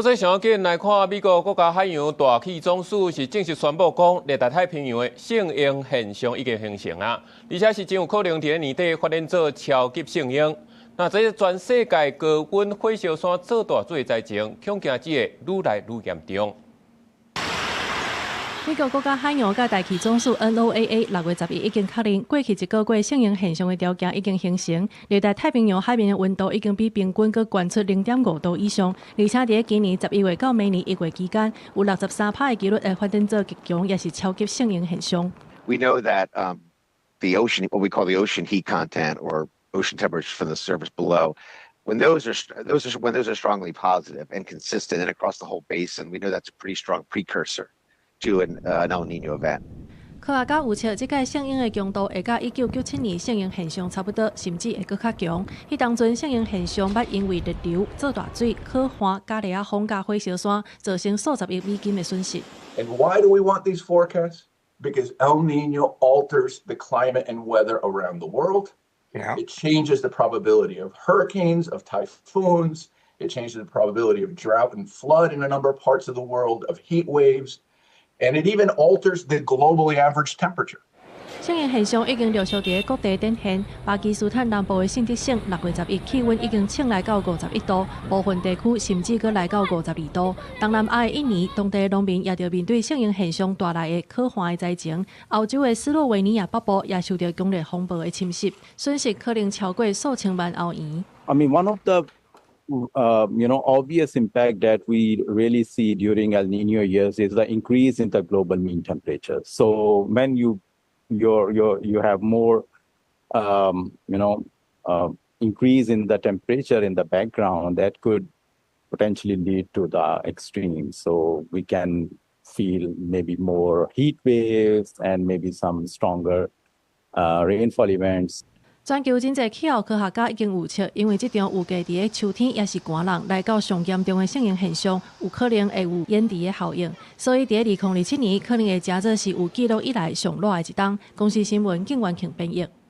国际上紧来看，美国国家海洋大气总署是正式宣布讲，热带太平洋的性英现象已经形成啊，而且是真有可能伫年底发展做超级性英。那这全世界高温火烧山做大水灾情，恐惊只会愈来愈严重。 美国国家海洋甲大气总署 NOAA 6月11日已经确认，过去一个月性英现象的条件已经形成，热带太平洋海面的温度已经比平均阁悬出0.5度以上，而且伫今年11月到明年1月期间，有63%的几率会发展做极强，也是超级性英现象。We know that the ocean, what we call the ocean heat content or ocean temperatures from the surface below, when those are strongly positive and consistent and across the whole basin, we know that's a pretty strong precursor to an El Nino event. 科学家预测，这届性英的强度会甲1997年性英现象差不多，甚至会搁较强。迄当阵性英现象捌因为热流、做大水、可汗、加利亚风甲火烧山，造成数十亿美金的损失。And why do we want these forecasts? Because El Nino alters the climate and weather around the world. Yeah. It changes the probability of hurricanes, of typhoons. It changes the probability of drought and flood in a number of parts of the world, of heat waves. And it even alters the globally average temperature. 性英现象已经陆续伫各地展现。巴基斯坦南部的圣德省6月11日气温已经升来到51度，部分地区甚至阁来到52度。东南亚的印尼，当地的农民也着面对性英现象带来的可汗的灾情。欧洲的斯洛维尼亚北部也受到强烈风暴的侵袭，损失可能超过数千万欧元。I mean, one of the obvious impact that we really see during El Nino years is the increase in the global mean temperature. So when you have more, increase in the temperature in the background, that could potentially lead to the extremes. So we can feel maybe more heat waves and maybe some stronger rainfall events. 全球真侪气候科学家已经预测，因为这场预计伫个秋天也是寒冷，来到上严重的性英现象，有可能会有延迟的效应。所以伫个2027年，可能会假做是有记录以来上热的一冬。公司新闻，景元庆编译。